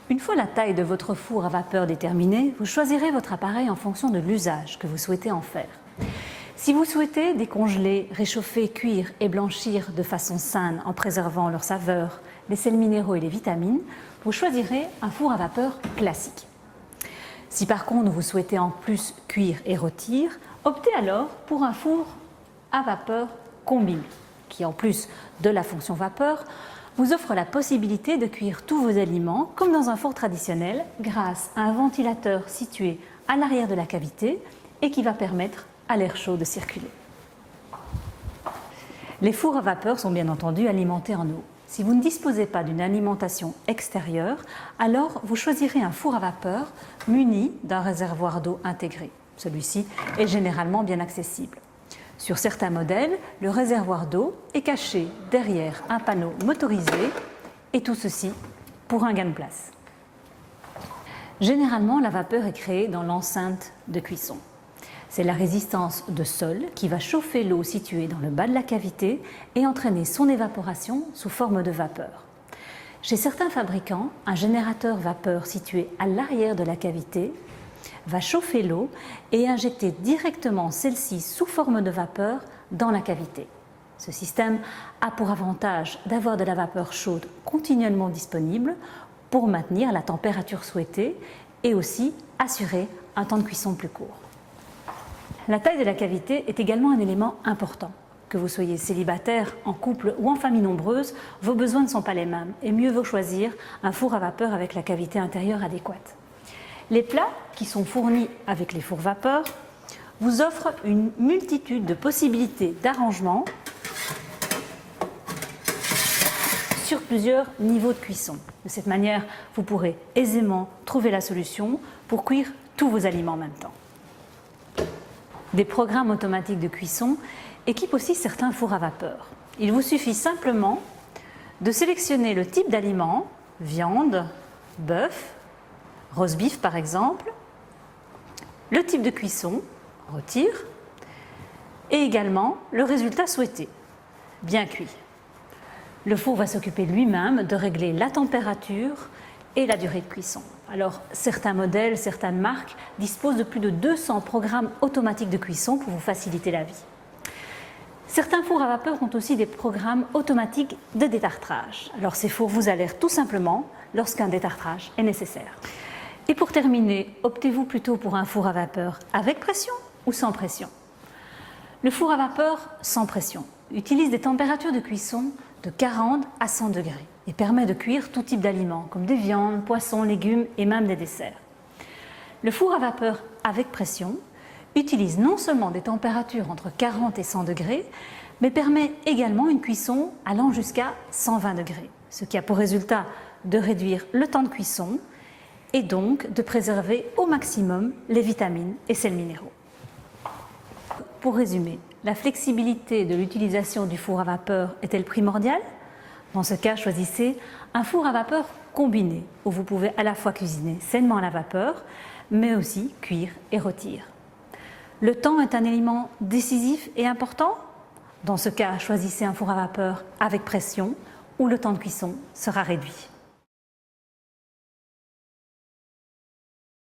Une fois la taille de votre four à vapeur déterminée, vous choisirez votre appareil en fonction de l'usage que vous souhaitez en faire. Si vous souhaitez décongeler, réchauffer, cuire et blanchir de façon saine en préservant leur saveur, les sels minéraux et les vitamines, vous choisirez un four à vapeur classique. Si par contre vous souhaitez en plus cuire et rôtir, optez alors pour un four à vapeur combiné, qui en plus de la fonction vapeur, vous offre la possibilité de cuire tous vos aliments comme dans un four traditionnel grâce à un ventilateur situé à l'arrière de la cavité et qui va permettre à l'air chaud de circuler. Les fours à vapeur sont bien entendu alimentés en eau. Si vous ne disposez pas d'une alimentation extérieure, alors vous choisirez un four à vapeur muni d'un réservoir d'eau intégré. Celui-ci est généralement bien accessible. Sur certains modèles, le réservoir d'eau est caché derrière un panneau motorisé et tout ceci pour un gain de place. Généralement, la vapeur est créée dans l'enceinte de cuisson. C'est la résistance de sol qui va chauffer l'eau située dans le bas de la cavité et entraîner son évaporation sous forme de vapeur. Chez certains fabricants, un générateur vapeur situé à l'arrière de la cavité va chauffer l'eau et injecter directement celle-ci sous forme de vapeur dans la cavité. Ce système a pour avantage d'avoir de la vapeur chaude continuellement disponible pour maintenir la température souhaitée et aussi assurer un temps de cuisson plus court. La taille de la cavité est également un élément important. Que vous soyez célibataire, en couple ou en famille nombreuse, vos besoins ne sont pas les mêmes et mieux vaut choisir un four à vapeur avec la cavité intérieure adéquate. Les plats qui sont fournis avec les fours vapeur vous offrent une multitude de possibilités d'arrangement sur plusieurs niveaux de cuisson. De cette manière, vous pourrez aisément trouver la solution pour cuire tous vos aliments en même temps. Des programmes automatiques de cuisson équipent aussi certains fours à vapeur. Il vous suffit simplement de sélectionner le type d'aliment, viande, bœuf, roast beef par exemple, le type de cuisson, rôtir, et également le résultat souhaité, bien cuit. Le four va s'occuper lui-même de régler la température et la durée de cuisson. Alors, certains modèles, certaines marques disposent de plus de 200 programmes automatiques de cuisson pour vous faciliter la vie. Certains fours à vapeur ont aussi des programmes automatiques de détartrage. Alors, ces fours vous alertent tout simplement lorsqu'un détartrage est nécessaire. Et pour terminer, optez-vous plutôt pour un four à vapeur avec pression ou sans pression? Le four à vapeur sans pression utilise des températures de cuisson de 40 à 100 degrés et permet de cuire tout type d'aliments comme des viandes, poissons, légumes et même des desserts. Le four à vapeur avec pression utilise non seulement des températures entre 40 et 100 degrés, mais permet également une cuisson allant jusqu'à 120 degrés, ce qui a pour résultat de réduire le temps de cuisson et donc de préserver au maximum les vitamines et sels minéraux. Pour résumer, la flexibilité de l'utilisation du four à vapeur est-elle primordiale? Dans ce cas, choisissez un four à vapeur combiné où vous pouvez à la fois cuisiner sainement à la vapeur, mais aussi cuire et rôtir. Le temps est un élément décisif et important. Dans ce cas, choisissez un four à vapeur avec pression où le temps de cuisson sera réduit.